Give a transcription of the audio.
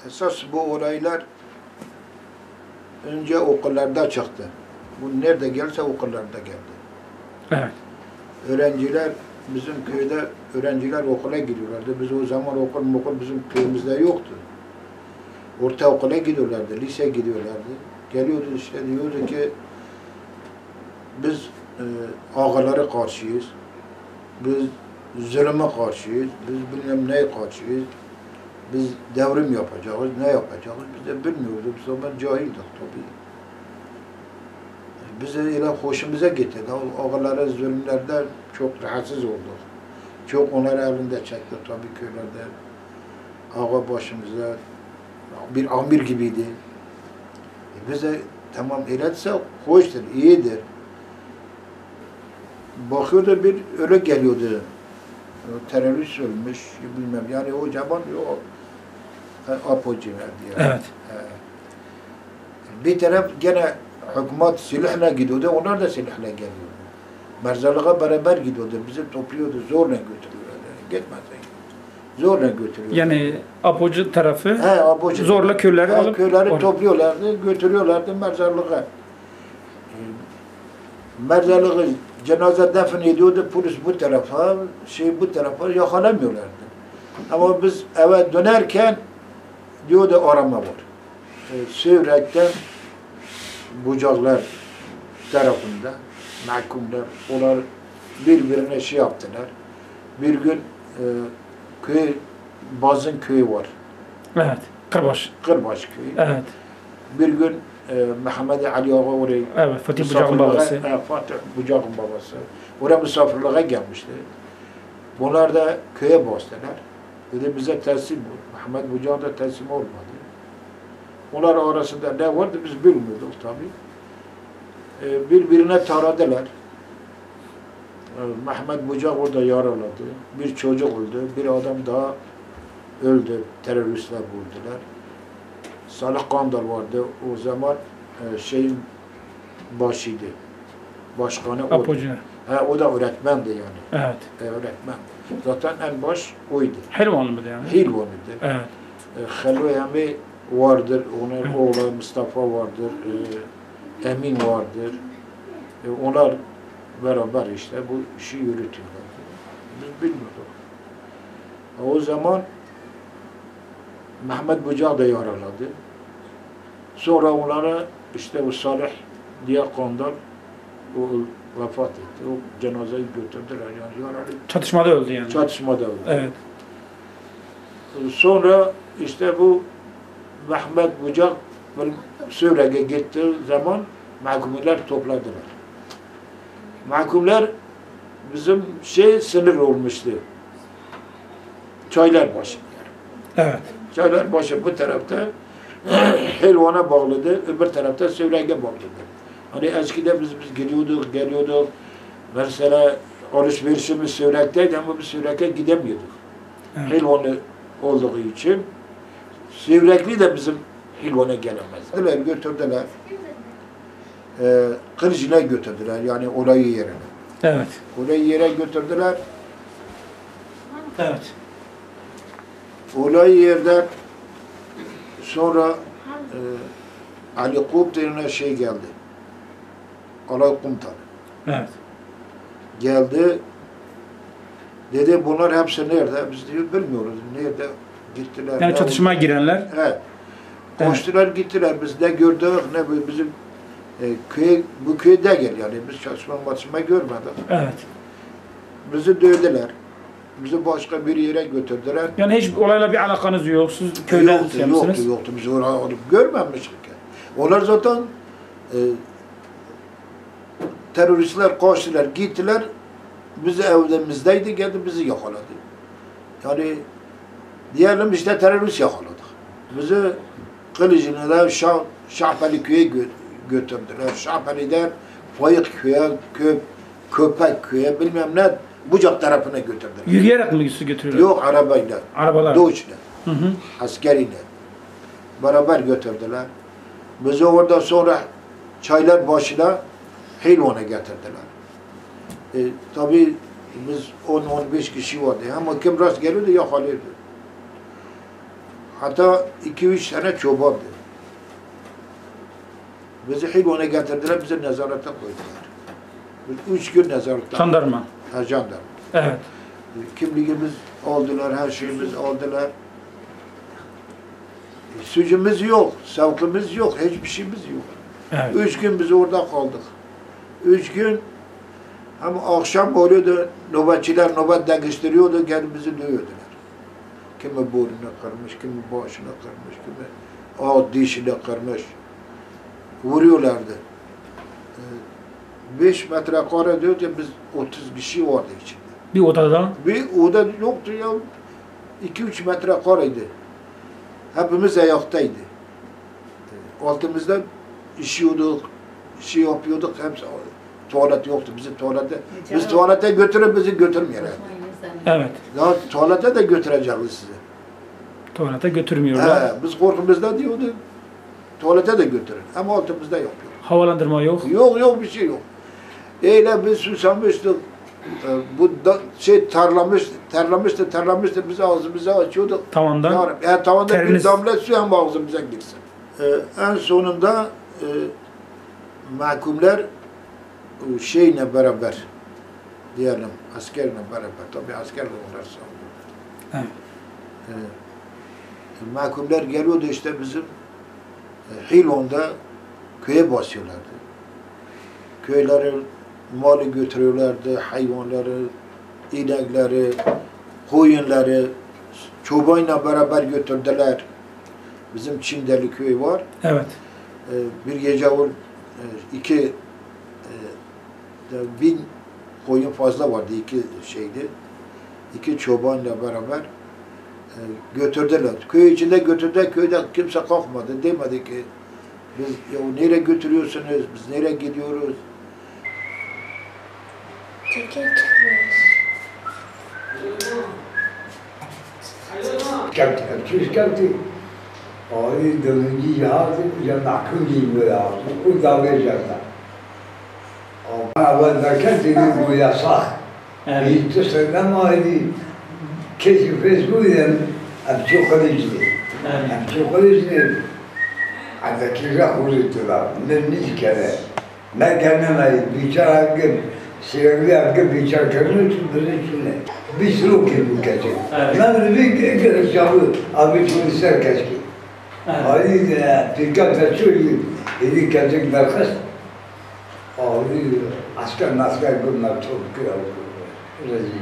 Esas bu olaylar önce okullarda çıktı. Bu nerede gelse okullarda geldi. Evet. Öğrenciler, bizim köyde öğrenciler okula gidiyorlardı. Biz o zaman okul bizim köyümüzde yoktu. Ortaokula gidiyorlardı, lise gidiyorlardı. Geliyordu işte diyordu ki biz ağalara karşıyız. Biz zulüme karşıyız. Biz bilmem neye karşıyız. Biz devrim yapacağız, ne yapacağız biz de bilmiyoruz. Biz zaman cahildik tabii. Bize öyle hoşumuza gitti. Ağalara zulümlerden çok rahatsız olduk. Çok onları elinde çekti tabii köylerde. Ağa başımıza bir amir gibiydi. Bize tamam öyleyse hoştur, iyidir. Bakıyordu bir öyle geliyordu. Terörist ölmüş, bilmem yani o zaman o apoculardı yani. Evet. Bir taraf gene hükümet silahla gidiyordu, onlar da silahla geliyordu. Merzalığa beraber gidiyordu, bizi topluyordu, zorla götürüyordu. Gitmezdi. Zorla götürüyordu. Yani apocu tarafı apocu zorla köyleri alıp köyleri topluyorlardı, götürüyorlardı merzalığa. Merzalığı cenaze defin ediyordu, polis bu tarafa, bu tarafa yakalamıyorlardı. Ama biz eve dönerken diyordu arama var. Sivrek'ten Bucaklar tarafında mahkumlar, onlar birbirine şey yaptılar. Bir gün Bazın köyü var. Evet. Kırbaş. Kırbaş köyü. Evet. Bir gün Mehmet Ali Ağa oraya evet, Fatih Bucak'ın babası. Fatih Bucak'ın babası. Oraya misafirliğe gelmişti. Bunlar da köye bastılar. Dedi bize teslim ol. Mehmet Bucak da teslim olmadı. Onlar arasında ne vardı biz bilmiyorduk tabii. Birbirine taradılar. Mehmet Bucak orada yaraladı. Bir çocuk öldü. Bir adam daha öldü. Teröristler vurdular. Salih Kandar vardı. O zaman şeyin başıydı. Başkanı o. Apocu. O da öğretmendi yani. Evet. Öğretmen. Zaten en baş oydu. Helvanlı mıydı yani? Helvan'ıydı. Evet. Helva Emi vardır. Onun oğlu Mustafa vardır. Emin vardır. Onlar beraber işte bu işi yürütüyorlar. Biz bilmiyorduk. O zaman Mehmet Bucak da yaraladı. Sonra onlara işte bu Salih diye Kandar o vefat etti. O cenazeyi götürdüler yani yaralı. Çatışmada öldü yani. Çatışmada öldü. Evet. Sonra işte bu Mehmet Bucak Suriye'ye gittiği zaman mahkumlar topladılar. Mahkumlar bizim sınır olmuştu. Çaylarbaşı. Evet. Çaylarbaşı bu tarafta Helvan'a bağlıdı, öbür tarafta Suriye'ye bağlıdı. Hani eskiden biz geliyorduk. Mesela alışverişimiz Suriye'deydi ama biz Suriye'ye gidemiyorduk. Evet. Helvan'ı olduğu için Sivrekli de bizim Helvan'a gelemezdiler. Götürdüler. Kırcı'na götürdüler yani olayı yerine. Evet. Olayı yere götürdüler. Evet. Olayı yerden sonra Ali Kup denilen geldi. Alay komutanı. Evet. Geldi. Dedi bunlar hepsi nerede? Biz diyor bilmiyoruz. Nerede gittiler? Yani çatışmaya girenler. Evet. Koştular gittiler. Biz ne gördük ne bizim bu köyde gel yani biz çatışma görmedik. Evet. Bizi dövdüler. Bizi başka bir yere götürdüler. Yani hiç olayla bir alakanız yok. Siz köyden misiniz? Yoktu. Biz orayı görmemiştik. Onlar zaten teröristler koştular, gittiler. Biz evimizdeydi, geldi bizi yakaladı. Yani diyelim işte terörist yakaladık. Bizi Kılıcı'na Şahpeli köye götürdüler. Şahpeli'den Fayık köye, Köpek köye bilmem ne Bucak tarafına götürdüler. Yürüyerek mi götürüyorlar? Yok arabayla. Arabalar. Doğuçla. Askeriyle. Beraber götürdüler. Bizi orada sonra çaylar başına Hilvan'a getirdiler. Tabii biz 10-15 kişi vardı. Ama kim rast geliyordu yakalıyordu. Hatta 2-3 tane çobandı. Bizi Hilvan'a getirdiler, bizi nezarete koydular. Biz 3 gün nezarette. Jandarma. Ha, jandarma. Evet. Kimliğimiz aldılar, her şeyimiz aldılar. Sucumuz yok, savkımız yok, hiçbir şeyimiz yok. Evet. 3 gün biz orada kaldık. 3 gün hem akşam oluyordu, nöbetçiler nöbet değiştiriyordu, gelip bizi dövüyordular. Kimi burnunu kırmış, kimi başını kırmış, kimi ağız dişini kırmış. Vuruyorlardı. 5 metrekare diyor ki biz 30 kişi vardı içinde. Bir odada. Bir oda yoktu ya, 2-3 metrekareydi. Hepimiz ayaktaydı. Altımızda işiyorduk, şey yapıyorduk, hepsi tuvalet yoktu. Bizi tuvalete, biz tuvalete götürüp bizi götürmüyorlar. Evet. Ya tuvalete de götüreceğiz sizi. Tuvalete götürmüyorlar. Biz korkumuzda diyordu, tuvalete de götürün. Ama altımızda yok. Havalandırma yok. Yok bir şey yok. Öyle biz susamıştık. Bu da şey terlemişti, biz ağzımızı açıyorduk. Tavandan. Tavanda bir teriniz- damla su hem ağzımıza girsin. En sonunda mahkumlar şeyle beraber diyelim, askerle beraber, tabii askerle onlar savundu. Evet. Mahkumlar geliyordu işte bizim Hilvan'da köye basıyorlardı. Köyleri malı götürüyorlardı, hayvanları, inekleri, koyunları çobanla beraber götürdüler. Bizim Çimdeli köyü var. Evet. Bir gece bin koyun fazla vardı, 2 şeydi. 2 çobanla beraber götürdüler. Köy içinde götürdüler, köyde kimse kalkmadı. Demedi ki biz ya nereye götürüyorsunuz, biz nereye gidiyoruz? Çıkarttı. Ağrı dönünce yağdı, ya nakım gibi yağdı. O da verecekler. Ama derken dedi bu yasak. Evet. Hiç söyleme ağrı. Kesin Facebook'dan hep çok kalıcı. Hep çok kalıcı. Hatta kira kuruttular. Ne kere. Ne kendine biçare gibi. Sevgili hakkı biçarkanın için böyle içinde. Bir sürü ki bu gece. Ben bir kere çabuk abi polisler keşke. Abi de dikkat açıyor. Dedi gelecek merkez. Abi asker bunlar çok kıyafet. Rezil.